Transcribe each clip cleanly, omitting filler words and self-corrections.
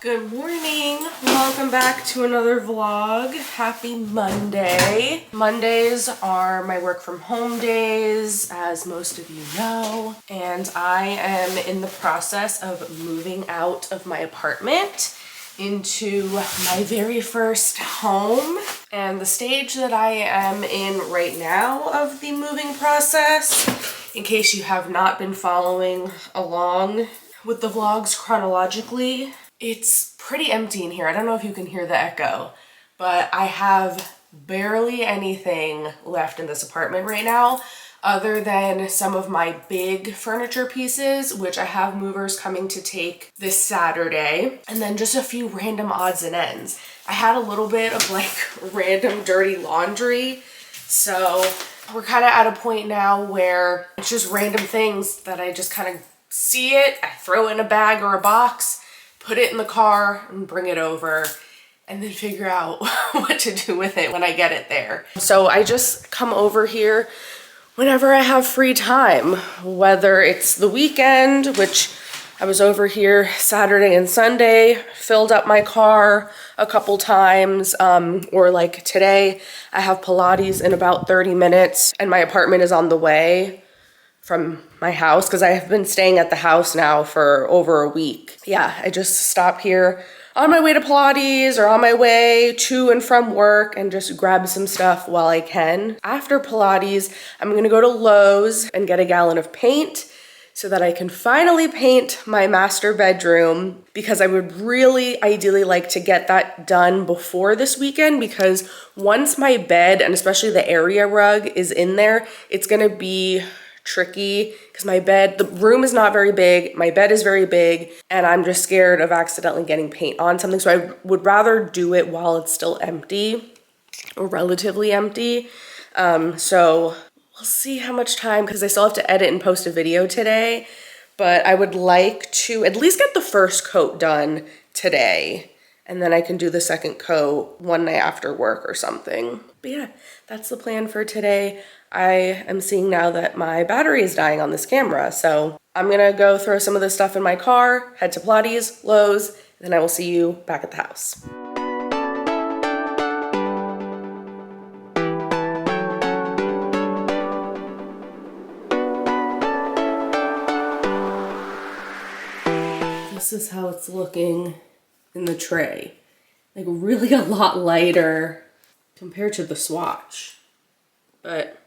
Good morning. Welcome back to another vlog. Happy Monday. Mondays are my work from home days, as most of you know, and I am in the process of moving out of my apartment into my very first home. And the stage that I am in right now of the moving process, in case you have not been following along with the vlogs chronologically, it's pretty empty in here. I don't know if you can hear the echo, but I have barely anything left in this apartment right now other than some of my big furniture pieces, which I have movers coming to take this Saturday, and then just a few random odds and ends. I had a little bit of like random dirty laundry, so we're kind of at a point now where it's just random things that I just kind of see it, I throw in a bag or a box, put it in the car and bring it over, and then figure out what to do with it when I get it there. So I just come over here whenever I have free time, whether it's the weekend, which I was over here Saturday and Sunday, filled up my car a couple times, or like today, I have Pilates in about 30 minutes and my apartment is on the way from my house because I have been staying at the house now for over a week. Yeah, I just stop here on my way to Pilates or on my way to and from work and just grab some stuff while I can. After Pilates, I'm gonna go to Lowe's and get a gallon of paint so that I can finally paint my master bedroom, because I would really ideally like to get that done before this weekend, because once my bed and especially the area rug is in there, it's gonna be tricky because the room is not very big, my bed is very big, and I'm just scared of accidentally getting paint on something. So I would rather do it while it's still empty or relatively empty. So we'll see how much time, because I still have to edit and post a video today, but I would like to at least get the first coat done today, and then I can do the second coat one night after work or something. But yeah, that's the plan for today. I am seeing now that my battery is dying on this camera, so I'm gonna go throw some of this stuff in my car, head to Pilates, Lowe's, and then I will see you back at the house. This is how it's looking in the tray. Like really a lot lighter compared to the swatch. But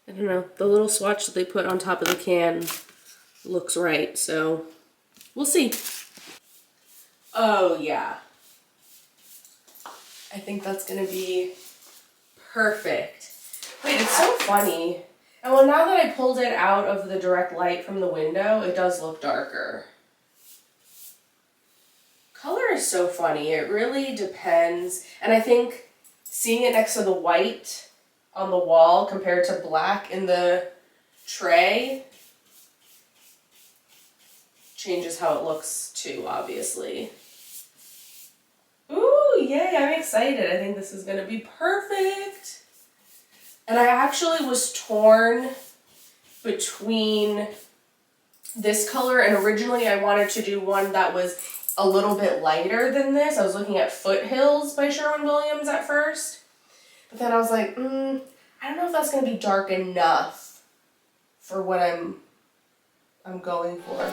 I don't know, the little swatch that they put on top of the can looks right, so we'll see. Oh yeah. I think that's gonna be perfect. Wait, it's so funny. And well, now that I pulled it out of the direct light from the window, it does look darker. Color is so funny, it really depends. And I think seeing it next to the white on the wall compared to black in the tray changes how it looks too, obviously. Ooh, yay, I'm excited. I think this is gonna be perfect. And I actually was torn between this color, and originally I wanted to do one that was a little bit lighter than this. I was looking at Foothills by Sherwin Williams at first. But then I was like, I don't know if that's gonna be dark enough for what I'm going for.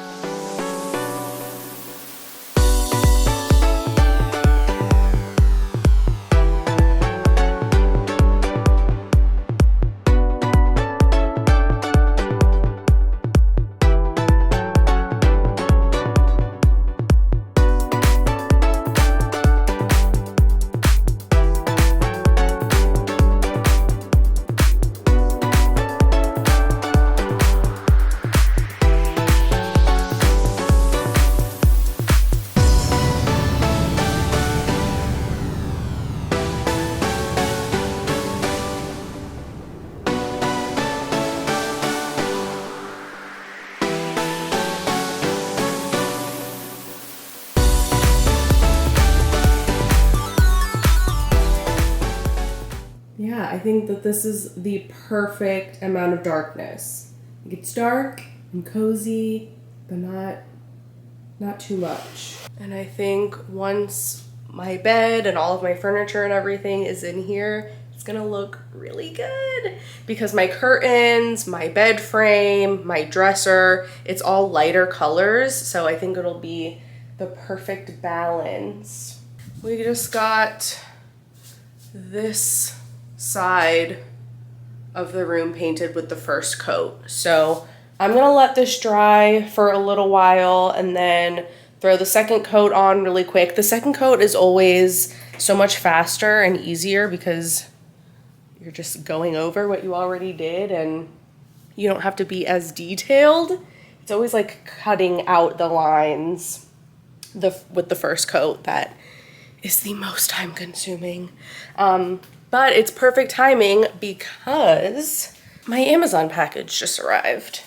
Yeah, I think that this is the perfect amount of darkness. Like, it's dark and cozy, but not not too much. And I think once my bed and all of my furniture and everything is in here, it's gonna look really good because my curtains, my bed frame, my dresser, it's all lighter colors. So I think it'll be the perfect balance. We just got this side of the room painted with the first coat. So I'm gonna let this dry for a little while and then throw the second coat on really quick. The second coat is always so much faster and easier because you're just going over what you already did and you don't have to be as detailed. It's always like cutting out the lines with the first coat that is the most time consuming. But it's perfect timing because my Amazon package just arrived.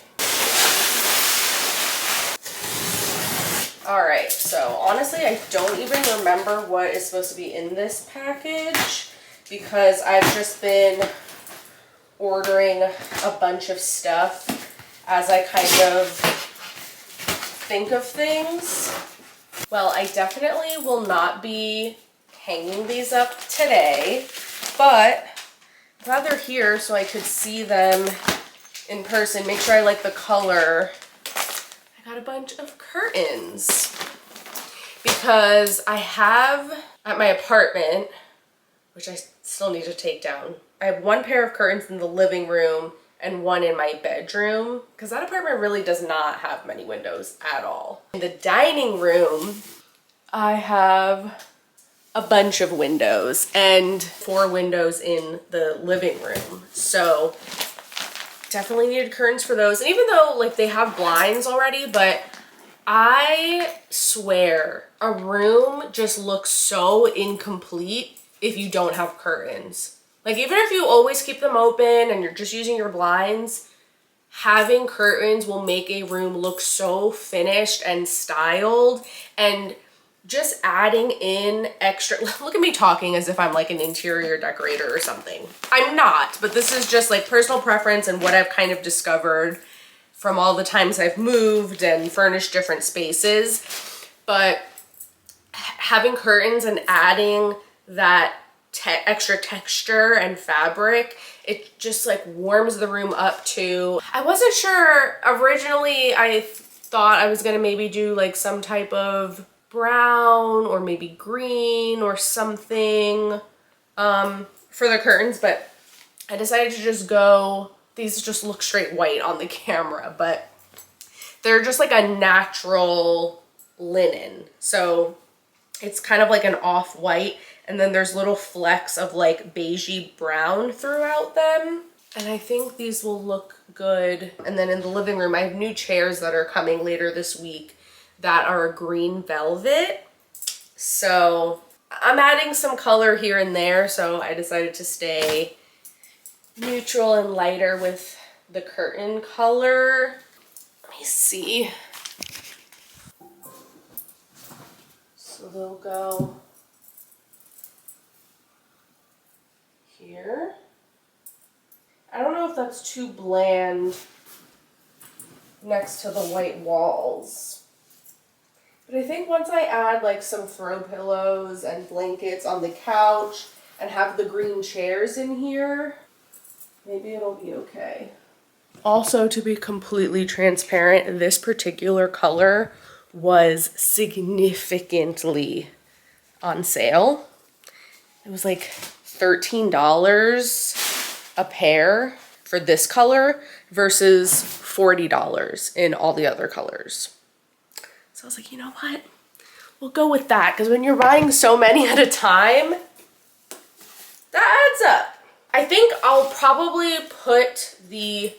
All right, so honestly, I don't even remember what is supposed to be in this package because I've just been ordering a bunch of stuff as I kind of think of things. Well, I definitely will not be hanging these up today, but I'd rather here so I could see them in person, make sure I like the color. I got a bunch of curtains because I have at my apartment, which I still need to take down, I have one pair of curtains in the living room and one in my bedroom because that apartment really does not have many windows at all. In the dining room, I have a bunch of windows and 4 windows in the living room. So definitely needed curtains for those. And even though like they have blinds already, but I swear a room just looks so incomplete if you don't have curtains. Like even if you always keep them open and you're just using your blinds, having curtains will make a room look so finished and styled. And just adding in extra, look at me talking as if I'm like an interior decorator or something. I'm not, but this is just like personal preference and what I've kind of discovered from all the times I've moved and furnished different spaces. But having curtains and adding that extra texture and fabric, it just like warms the room up too. I wasn't sure, originally I thought I was gonna maybe do like some type of brown or maybe green or something for the curtains, but I decided to just go, these just look straight white on the camera, but they're just like a natural linen. So it's kind of like an off-white, and then there's little flecks of like beigey brown throughout them. And I think these will look good. And then in the living room, I have new chairs that are coming later this week that are a green velvet. So I'm adding some color here and there, so I decided to stay neutral and lighter with the curtain color. Let me see. So they'll go here. I don't know if that's too bland next to the white walls. But I think once I add like some throw pillows and blankets on the couch and have the green chairs in here, maybe it'll be okay. Also, to be completely transparent, this particular color was significantly on sale. It was like $13 a pair for this color versus $40 in all the other colors. So I was like, you know what? We'll go with that, because when you're buying so many at a time, that adds up. I think I'll probably put the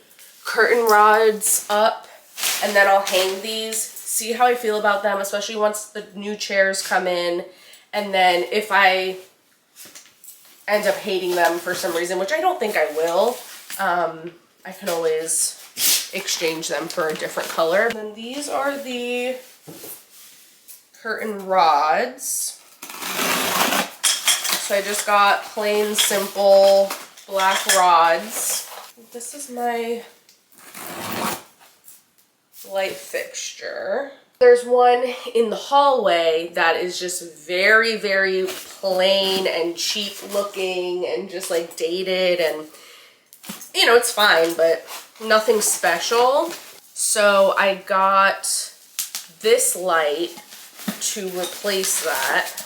curtain rods up and then I'll hang these, see how I feel about them, especially once the new chairs come in. And then if I end up hating them for some reason, which I don't think I will, I can always exchange them for a different color. And then these are the curtain rods. So I just got plain, simple black rods. This is my light fixture. There's one in the hallway that is just very, very plain and cheap looking and just like dated, and you know, it's fine, but nothing special. So I got this light to replace that.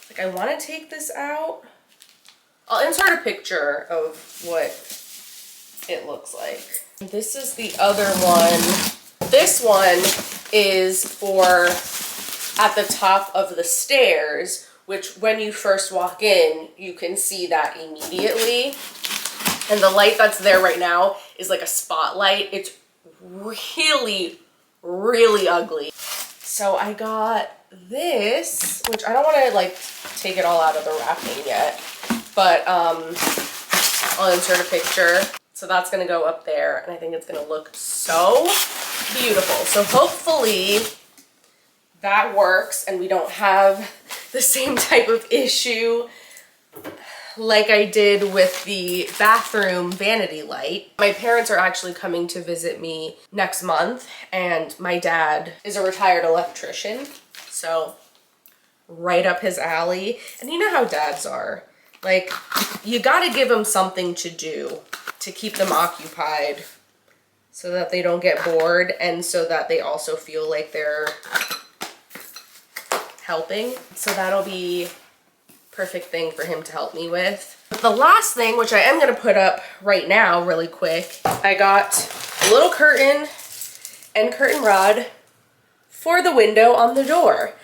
Like, I want to take this out. I'll insert a picture of what it looks like. This is the other one. This one is for at the top of the stairs, which when you first walk in, you can see that immediately. And the light that's there right now is like a spotlight. It's really, really ugly. So I got this, which I don't want to like take it all out of the wrapping yet, but I'll insert a picture. So that's gonna go up there, and I think it's gonna look so beautiful. So hopefully that works and we don't have the same type of issue like I did with the bathroom vanity light. My parents are actually coming to visit me next month, and my dad is a retired electrician, so right up his alley. And you know how dads are. Like, you gotta give them something to do to keep them occupied so that they don't get bored and so that they also feel like they're helping. So that'll be perfect thing for him to help me with. The last thing, which I am gonna put up right now really quick, I got a little curtain and curtain rod for the window on the door.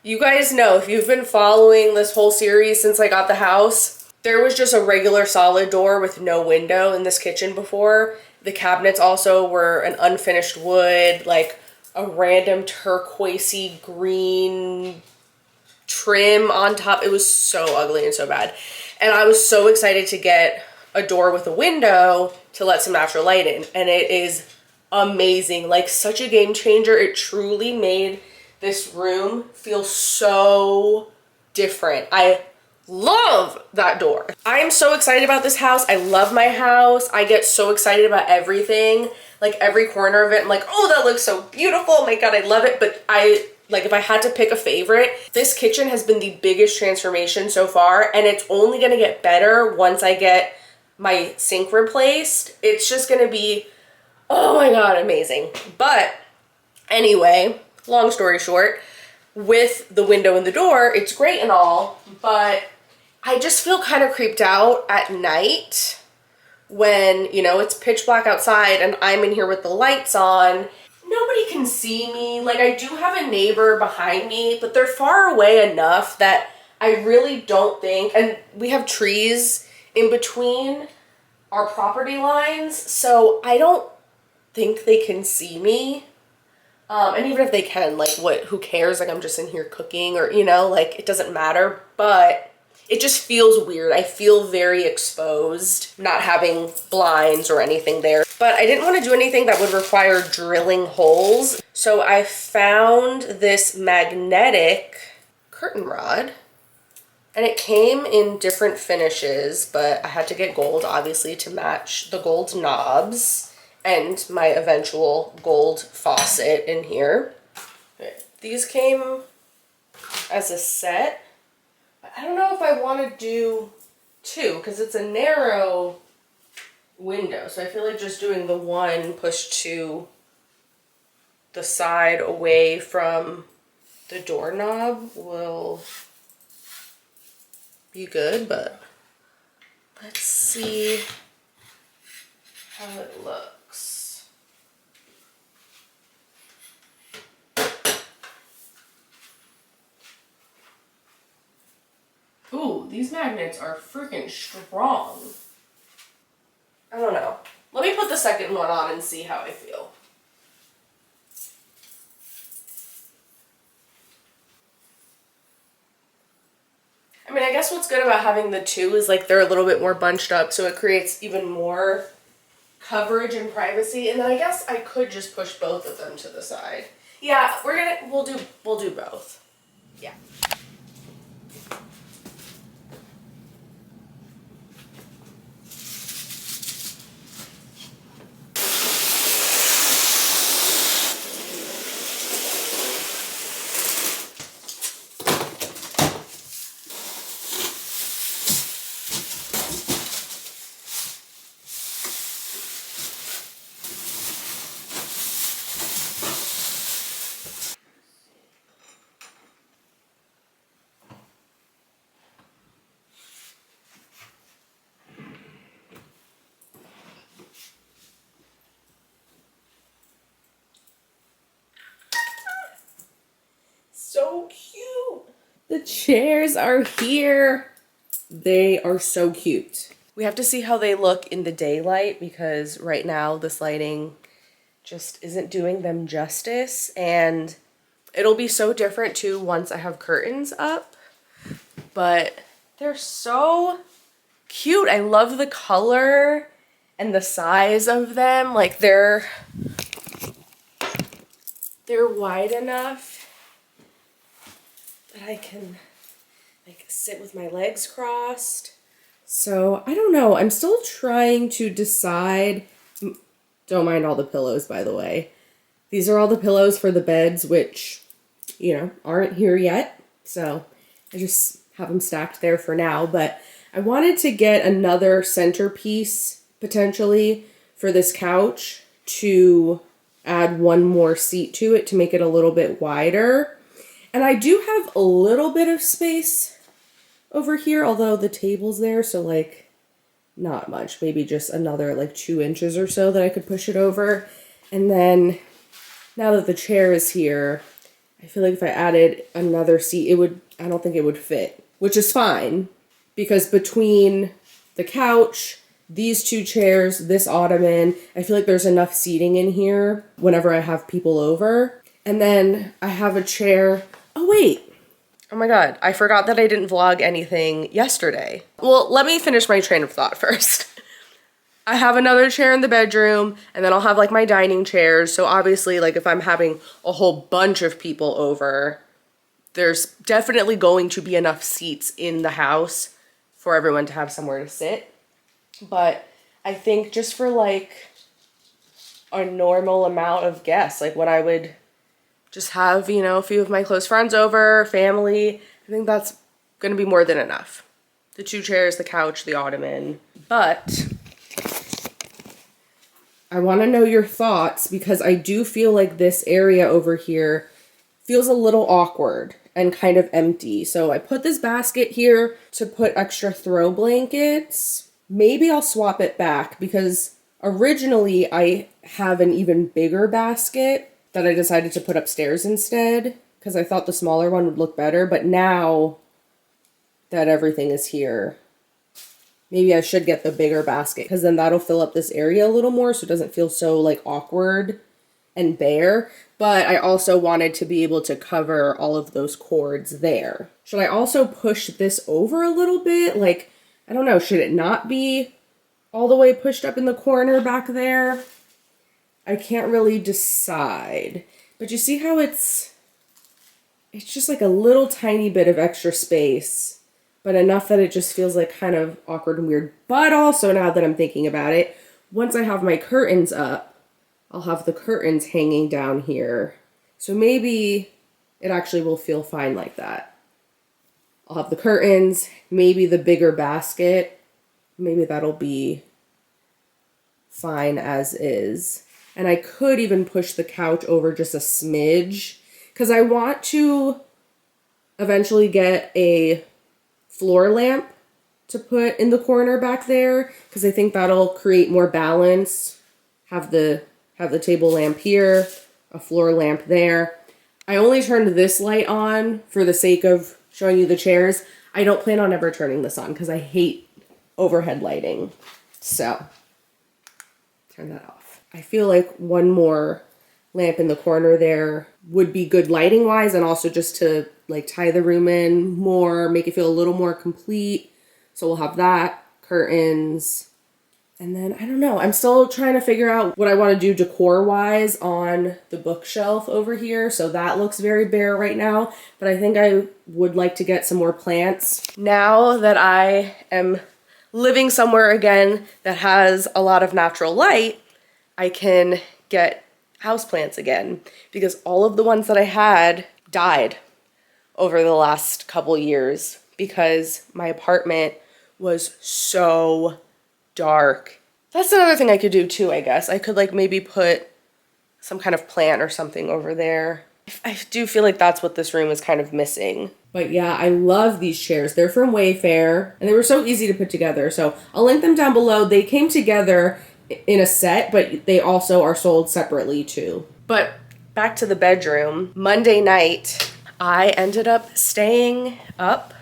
You guys know, if you've been following this whole series since I got the house, there was just a regular solid door with no window in this kitchen before. The cabinets also were an unfinished wood, like a random turquoisey green trim on top. It was so ugly and so bad. And I was so excited to get a door with a window to let some natural light in. And it is amazing, like such a game changer. It truly made this room feel so different. I love that door. I am so excited about this house. I love my house. I get so excited about everything, like every corner of it. I'm like, oh, that looks so beautiful. Oh my God, I love it. But like, if I had to pick a favorite, this kitchen has been the biggest transformation so far, and it's only gonna get better once I get my sink replaced. It's just gonna be, oh my God, amazing. But anyway, long story short, with the window and the door, it's great and all, but I just feel kind of creeped out at night when, you know, it's pitch black outside and I'm in here with the lights on. Nobody can see me. Like, I do have a neighbor behind me, but they're far away enough that I really don't think, and we have trees in between our property lines, so I don't think they can see me. And even if they can, like, who cares? Like, I'm just in here cooking, or, you know, like, it doesn't matter, but it just feels weird. I feel very exposed, not having blinds or anything there. But I didn't want to do anything that would require drilling holes. So I found this magnetic curtain rod, and it came in different finishes, but I had to get gold, obviously, to match the gold knobs and my eventual gold faucet in here. These came as a set. I don't know if I want to do two, because it's a narrow window, so I feel like just doing the one pushed to the side away from the doorknob will be good, but let's see how it looks. Ooh, these magnets are freaking strong. I don't know. Let me put the second one on and see how I feel. I mean, I guess what's good about having the two is like they're a little bit more bunched up, so it creates even more coverage and privacy. And then I guess I could just push both of them to the side. Yeah, we'll do both. Yeah. chairs are here. They are so cute. We have to see how they look in the daylight because right now this lighting just isn't doing them justice, and it'll be so different too once I have curtains up, but they're so cute. I love the color and the size of them. Like they're wide enough that I can like sit with my legs crossed. So I don't know. I'm still trying to decide. Don't mind all the pillows, by the way. These are all the pillows for the beds, which, you know, aren't here yet. So I just have them stacked there for now. But I wanted to get another centerpiece, potentially, for this couch to add one more seat to it to make it a little bit wider. And I do have a little bit of space over here, although the table's there, so like not much, maybe just another like 2 inches or so that I could push it over. And then now that the chair is here, I feel like if I added another seat, I don't think it would fit, which is fine because between the couch, these 2 chairs, this ottoman, I feel like there's enough seating in here whenever I have people over. And then I have a chair. Oh wait. Oh my God, I forgot that I didn't vlog anything yesterday. Well, let me finish my train of thought first. I have another chair in the bedroom, and then I'll have like my dining chairs. So obviously, like if I'm having a whole bunch of people over, there's definitely going to be enough seats in the house for everyone to have somewhere to sit. But I think just for like a normal amount of guests, like what I would just have, you know, a few of my close friends over, family, I think that's gonna be more than enough. The 2 chairs, the couch, the ottoman. But I wanna know your thoughts because I do feel like this area over here feels a little awkward and kind of empty. So I put this basket here to put extra throw blankets. Maybe I'll swap it back because originally I have an even bigger basket that I decided to put upstairs instead because I thought the smaller one would look better. But now that everything is here, maybe I should get the bigger basket because then that'll fill up this area a little more so it doesn't feel so like awkward and bare. But I also wanted to be able to cover all of those cords there. Should I also push this over a little bit? Like, I don't know, should it not be all the way pushed up in the corner back there? I can't really decide. But you see how it's just like a little tiny bit of extra space, but enough that it just feels like kind of awkward and weird. But also, now that I'm thinking about it, once I have my curtains up, I'll have the curtains hanging down here. So maybe it actually will feel fine like that. I'll have the curtains, maybe the bigger basket. Maybe that'll be fine as is. And I could even push the couch over just a smidge because I want to eventually get a floor lamp to put in the corner back there because I think that'll create more balance. Have the table lamp here, a floor lamp there. I only turned this light on for the sake of showing you the chairs. I don't plan on ever turning this on because I hate overhead lighting. So, turn that off. I feel like one more lamp in the corner there would be good lighting wise and also just to like tie the room in more, make it feel a little more complete. So we'll have that, curtains, and then I don't know. I'm still trying to figure out what I want to do decor wise on the bookshelf over here. So that looks very bare right now, but I think I would like to get some more plants. Now that I am living somewhere again that has a lot of natural light, I can get houseplants again because all of the ones that I had died over the last couple years because my apartment was so dark. That's another thing I could do too, I guess. I could like maybe put some kind of plant or something over there. I do feel like that's what this room is kind of missing. But yeah, I love these chairs. They're from Wayfair and they were so easy to put together. So I'll link them down below. They came together in a set, but they also are sold separately too. But back to the bedroom. Monday night, I ended up staying up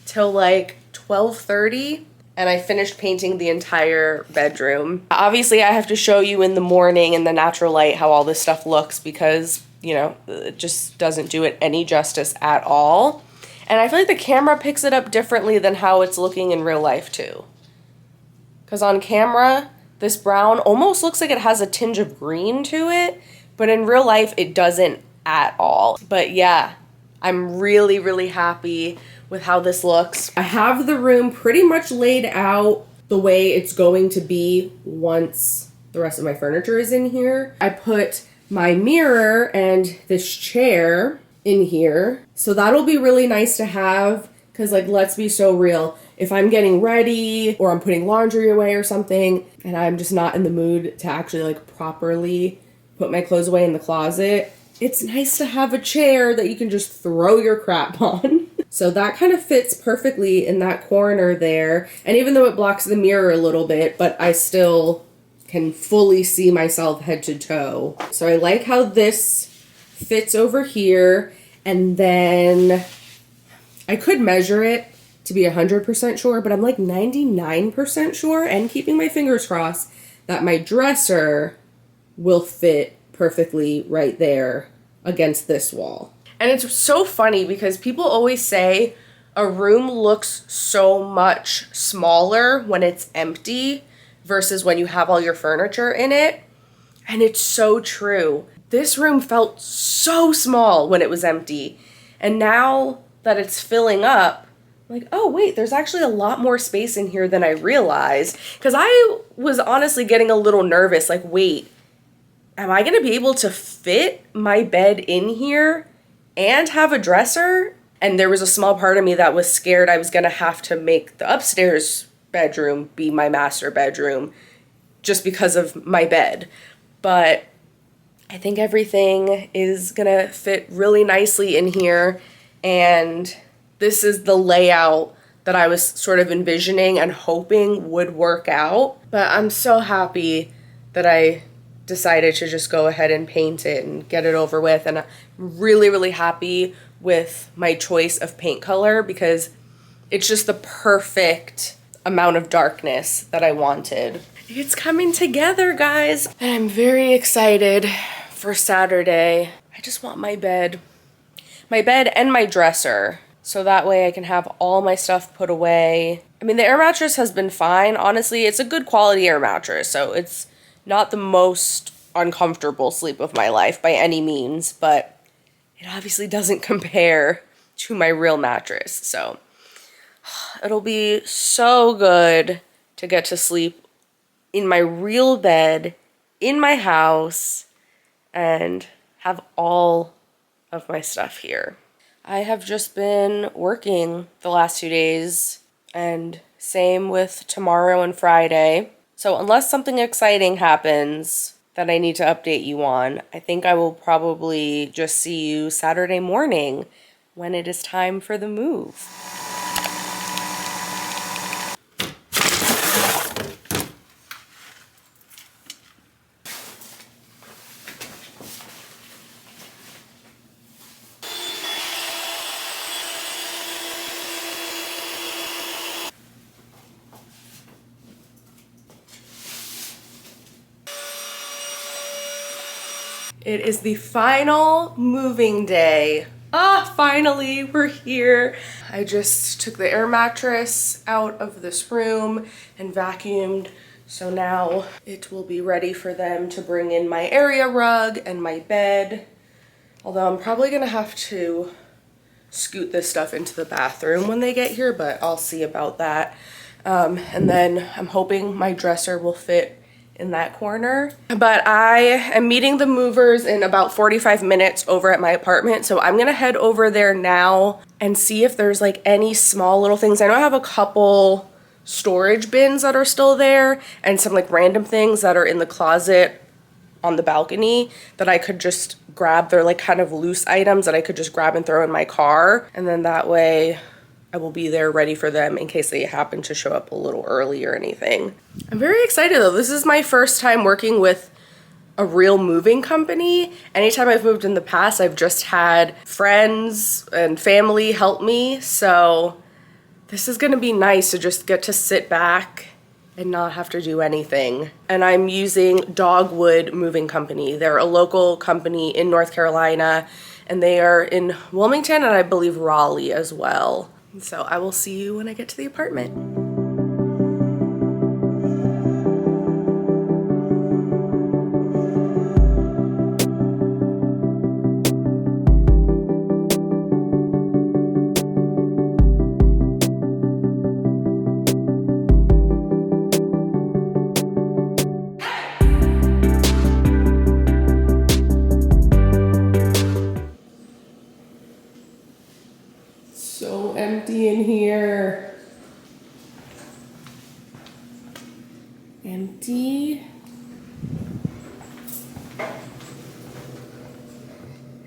till like 12:30 and I finished painting the entire bedroom. Obviously, I have to show you in the morning in the natural light how all this stuff looks because, you know, it just doesn't do it any justice at all. And I feel like the camera picks it up differently than how it's looking in real life too. Because on camera, this brown almost looks like it has a tinge of green to it, but in real life, it doesn't at all. But yeah, I'm really, really happy with how this looks. I have the room pretty much laid out the way it's going to be once the rest of my furniture is in here. I put my mirror and this chair in here. So that'll be really nice to have because, like, let's be so real. If I'm getting ready or I'm putting laundry away or something and I'm just not in the mood to actually like properly put my clothes away in the closet, it's nice to have a chair that you can just throw your crap on. So that kind of fits perfectly in that corner there. And even though it blocks the mirror a little bit, but I still can fully see myself head to toe. So I like how this fits over here. And then I could measure it to be 100% sure, but I'm like 99% sure and keeping my fingers crossed that my dresser will fit perfectly right there against this wall. And it's so funny because people always say a room looks so much smaller when it's empty versus when you have all your furniture in it. And it's so true. This room felt so small when it was empty. And now that it's filling up, I'm like, oh wait, there's actually a lot more space in here than I realized. Because I was honestly getting a little nervous, like, wait, am I gonna be able to fit my bed in here and have a dresser? And there was a small part of me that was scared I was gonna have to make the upstairs bedroom be my master bedroom just because of my bed. But I think everything is gonna fit really nicely in here, and this is the layout that I was sort of envisioning and hoping would work out. But I'm so happy that I decided to just go ahead and paint it and get it over with. And I'm really, really happy with my choice of paint color because it's just the perfect amount of darkness that I wanted. It's coming together, guys. And I'm very excited for Saturday. I just want my bed and my dresser. So that way I can have all my stuff put away. I mean, the air mattress has been fine. Honestly, it's a good quality air mattress. So it's not the most uncomfortable sleep of my life by any means, but it obviously doesn't compare to my real mattress. So it'll be so good to get to sleep in my real bed, in my house, and have all of my stuff here. I have just been working the last 2 days, and same with tomorrow and Friday. So unless something exciting happens that I need to update you on, I think I will probably just see you Saturday morning when it is time for the move. It is the final moving day. Finally, we're here. I just took the air mattress out of this room and vacuumed. So now it will be ready for them to bring in my area rug and my bed. Although I'm probably gonna have to scoot this stuff into the bathroom when they get here, but I'll see about that. And then I'm hoping my dresser will fit in that corner. But I am meeting the movers in about 45 minutes over at my apartment. So I'm gonna head over there now and see if there's like any small little things. I know I have a couple storage bins that are still there and some like random things that are in the closet on the balcony that I could just grab. They're like kind of loose items that I could just grab and throw in my car. And then that way I will be there ready for them in case they happen to show up a little early or anything. I'm very excited though. This is my first time working with a real moving company. Anytime I've moved in the past, I've just had friends and family help me. So this is gonna be nice to just get to sit back and not have to do anything. And I'm using Dogwood Moving Company. They're a local company in North Carolina, and they are in Wilmington and I believe Raleigh as well. So I will see you when I get to the apartment. So empty in here. Empty.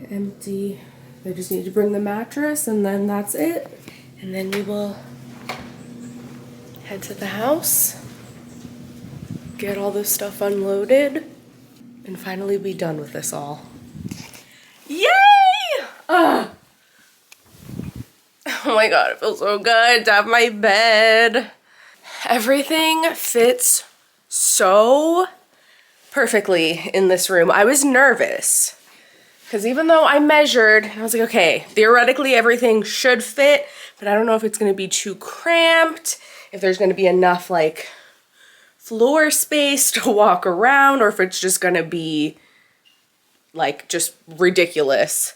Empty. I just need to bring the mattress and then that's it. And then we will head to the house, get all this stuff unloaded, and finally be done with this all. Yay! Ugh. Oh my god, it feels so good to have my bed. Everything fits so perfectly in this room. I was nervous because even though I measured, I was like, okay, theoretically everything should fit, but I don't know if it's gonna be too cramped, if there's gonna be enough like floor space to walk around, or if it's just gonna be like just ridiculous.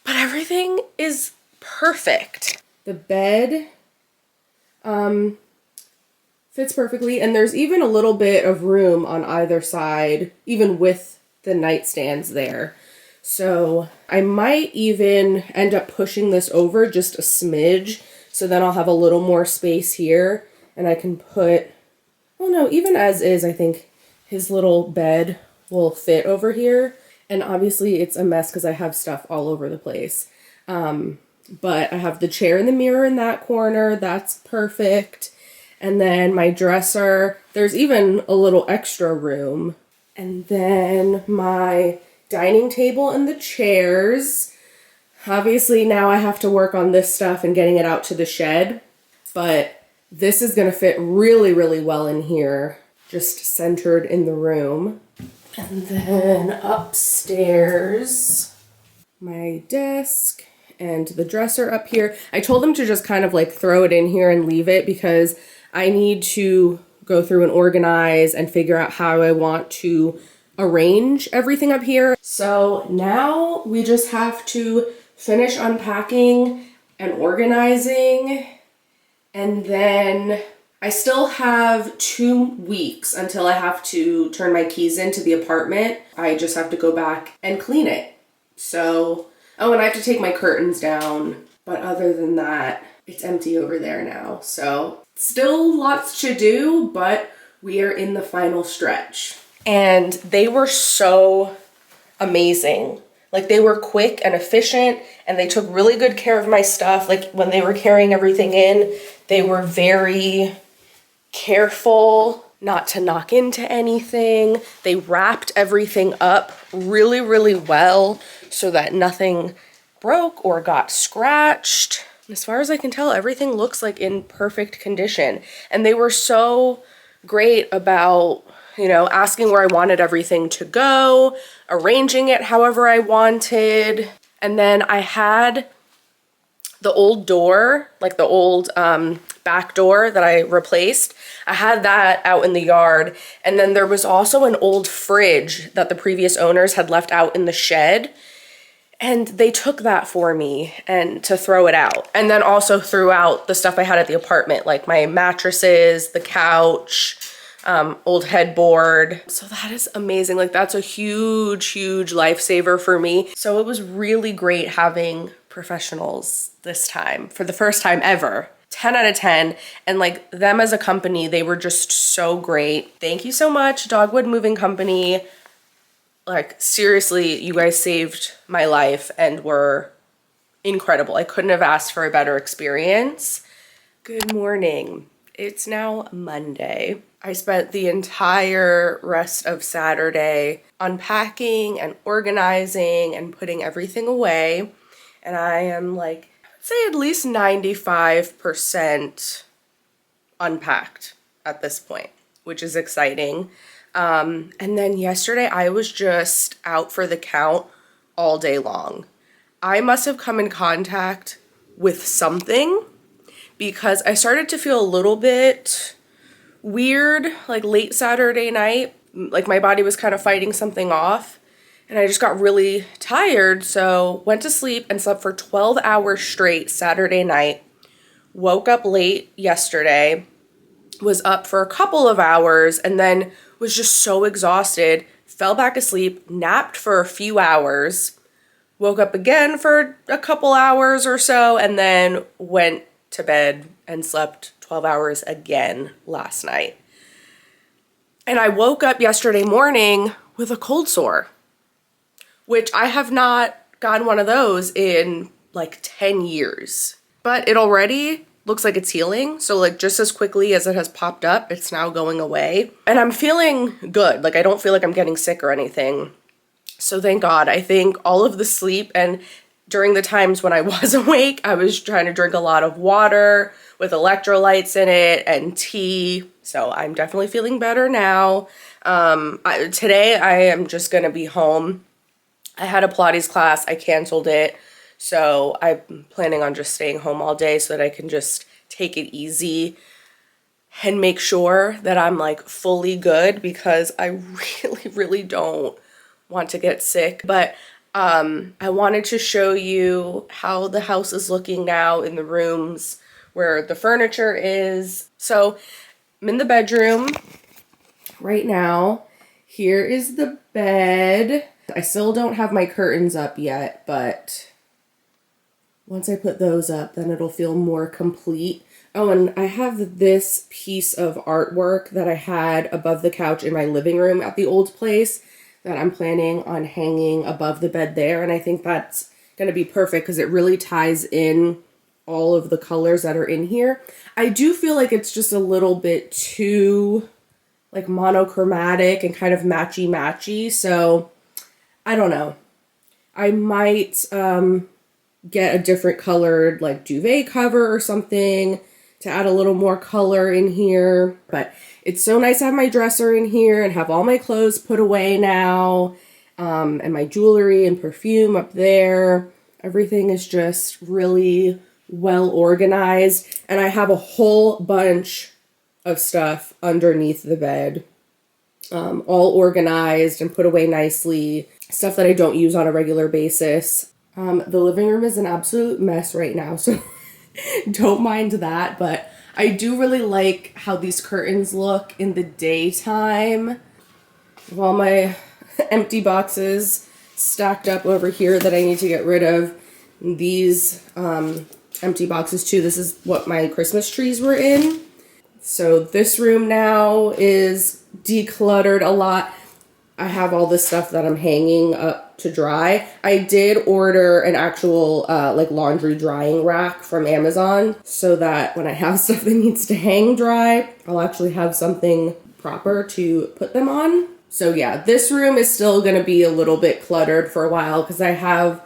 But everything is perfect. The bed fits perfectly, and there's even a little bit of room on either side, even with the nightstands there. So I might even end up pushing this over just a smidge, so then I'll have a little more space here, and I can put, well no, even as is, I think his little bed will fit over here. And obviously it's a mess because I have stuff all over the place. But I have the chair and the mirror in that corner. That's perfect. And then my dresser, there's even a little extra room. And then my dining table and the chairs. Obviously now I have to work on this stuff and getting it out to the shed. But this is going to fit really, really well in here. Just centered in the room. And then upstairs, my desk and the dresser up here. I told them to just kind of like throw it in here and leave it because I need to go through and organize and figure out how I want to arrange everything up here. So now we just have to finish unpacking and organizing, and then I still have 2 weeks until I have to turn my keys into the apartment. I just have to go back and clean it. So, oh, and I have to take my curtains down. But other than that, it's empty over there now. So still lots to do, but we are in the final stretch. And they were so amazing. Like, they were quick and efficient, and they took really good care of my stuff. Like, when they were carrying everything in, they were very careful not to knock into anything. They wrapped everything up really, really well so that nothing broke or got scratched. As far as I can tell, everything looks like in perfect condition. And they were so great about, you know, asking where I wanted everything to go, arranging it however I wanted. And then I had the old door, like the old back door that I replaced. I had that out in the yard. And then there was also an old fridge that the previous owners had left out in the shed. And they took that for me and to throw it out. And then also threw out the stuff I had at the apartment, like my mattresses, the couch, old headboard. So that is amazing. Like, that's a huge, huge lifesaver for me. So it was really great having professionals this time for the first time ever. 10 out of 10. And like, them as a company, they were just so great. Thank you so much, Dogwood Moving Company. Like, seriously, you guys saved my life and were incredible. I couldn't have asked for a better experience. Good morning. It's now Monday. I spent the entire rest of Saturday unpacking and organizing and putting everything away. And I am like, I'd say at least 95% unpacked at this point, which is exciting. And then yesterday I was just out for the count all day long. I must have come in contact with something because I started to feel a little bit weird, like late Saturday night. Like my body was kind of fighting something off, and I just got really tired, so went to sleep and slept for 12 hours straight Saturday night. Woke up late yesterday, was up for a couple of hours, and then was just so exhausted, fell back asleep, napped for a few hours, woke up again for a couple hours or so, and then went to bed and slept 12 hours again last night. And I woke up yesterday morning with a cold sore, which I have not gotten one of those in like 10 years. But it already looks like it's healing. So like just as quickly as it has popped up, it's now going away. And I'm feeling good. Like I don't feel like I'm getting sick or anything. So thank God. I think all of the sleep, and during the times when I was awake, I was trying to drink a lot of water with electrolytes in it and tea. So I'm definitely feeling better now. Today I am just going to be home. I had a Pilates class. I canceled it. So I'm planning on just staying home all day so that I can just take it easy and make sure that I'm like fully good, because I really, really don't want to get sick. But I wanted to show you how the house is looking now in the rooms where the furniture is. So I'm in the bedroom right now. Here is the bed. I still don't have my curtains up yet, but once I put those up, then it'll feel more complete. Oh, and I have this piece of artwork that I had above the couch in my living room at the old place that I'm planning on hanging above the bed there. And I think that's going to be perfect because it really ties in all of the colors that are in here. I do feel like it's just a little bit too like monochromatic and kind of matchy-matchy. So I don't know. I might get a different colored like duvet cover or something to add a little more color in here. But it's so nice to have my dresser in here and have all my clothes put away now, and my jewelry and perfume up there. Everything is just really well organized, and I have a whole bunch of stuff underneath the bed, all organized and put away nicely, stuff that I don't use on a regular basis. The living room is an absolute mess right now, so don't mind that, but I do really like how these curtains look in the daytime. All my empty boxes stacked up over here that I need to get rid of. These empty boxes too. This is what my Christmas trees were in. So this room now is decluttered a lot. I have all this stuff that I'm hanging up to dry. I did order an actual like laundry drying rack from Amazon so that when I have stuff that needs to hang dry, I'll actually have something proper to put them on. So yeah, this room is still gonna be a little bit cluttered for a while because I have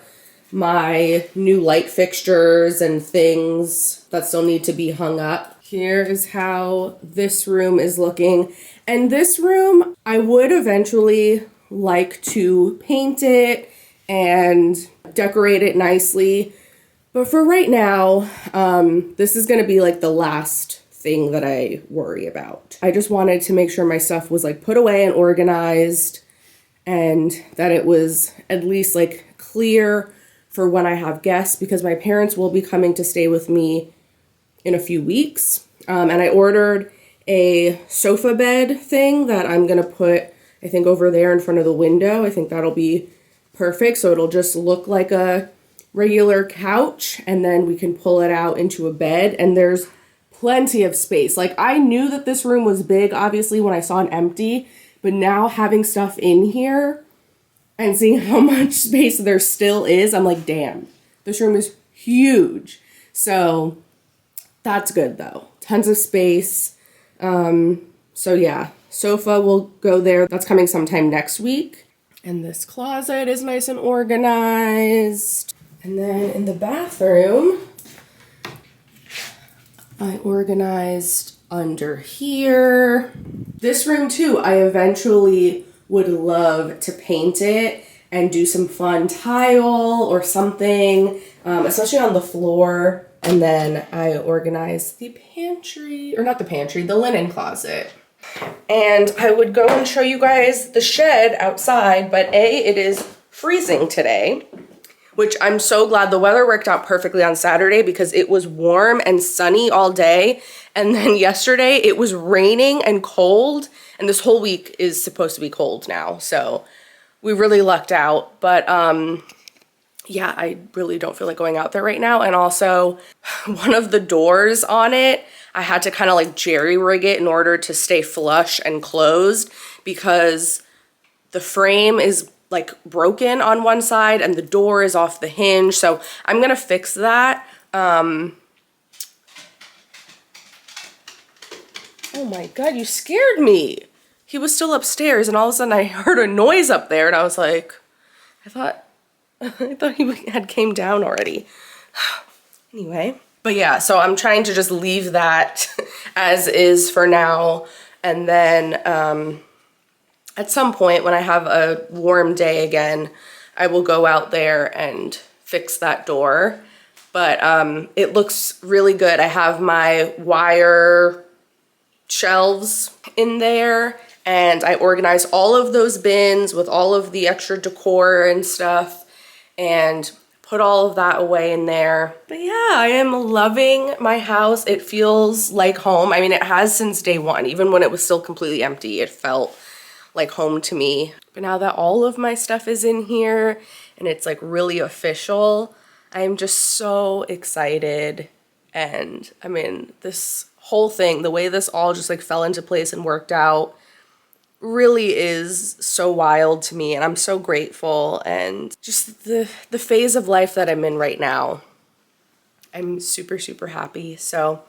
my new light fixtures and things that still need to be hung up. Here is how this room is looking. And this room, I would eventually like to paint it and decorate it nicely. But for right now, this is gonna be like the last thing that I worry about. I just wanted to make sure my stuff was like put away and organized, and that it was at least like clear for when I have guests, because my parents will be coming to stay with me in a few weeks. And I ordered a sofa bed thing that I'm gonna put, I think, over there in front of the window. I think that'll be perfect. So it'll just look like a regular couch, and then we can pull it out into a bed, and there's plenty of space. Like, I knew that this room was big, obviously, when I saw it empty, but now having stuff in here and seeing how much space there still is, I'm like, damn, this room is huge. So that's good though. Tons of space. So yeah, sofa will go there. That's coming sometime next week. And this closet is nice and organized. And then in the bathroom, I organized under here. This room too, I eventually would love to paint it and do some fun tile or something, especially on the floor. And then I organized the pantry, or not the pantry, the linen closet. And I would go and show you guys the shed outside, but it is freezing today, which I'm so glad. The weather worked out perfectly on Saturday because it was warm and sunny all day. And then yesterday it was raining and cold, and this whole week is supposed to be cold now. So we really lucked out, but yeah, I really don't feel like going out there right now. And also one of the doors on it, I had to kind of like jerry rig it in order to stay flush and closed because the frame is like broken on one side and the door is off the hinge. So I'm gonna fix that. Oh my God, you scared me. He was still upstairs and all of a sudden I heard a noise up there and I was like, I thought he had came down already. Anyway, but yeah, so I'm trying to just leave that as is for now. And then at some point when I have a warm day again, I will go out there and fix that door. But it looks really good. I have my wire shelves in there and I organized all of those bins with all of the extra decor and stuff and put all of that away in there. But yeah, I am loving my house. It feels like home. I mean, it has since day one. Even when it was still completely empty, it felt like home to me. But now that all of my stuff is in here and it's like really official, I'm just so excited. And I mean, this whole thing, the way this all just like fell into place and worked out really is so wild to me, and I'm so grateful. And just the phase of life that I'm in right now, I'm super, super happy. So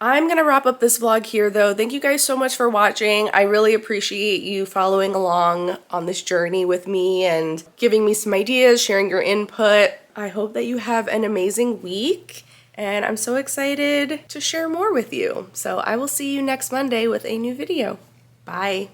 I'm gonna wrap up this vlog here though. Thank you guys so much for watching. I really appreciate you following along on this journey with me and giving me some ideas, sharing your input. I hope that you have an amazing week, and I'm so excited to share more with you. So I will see you next Monday with a new video. Bye.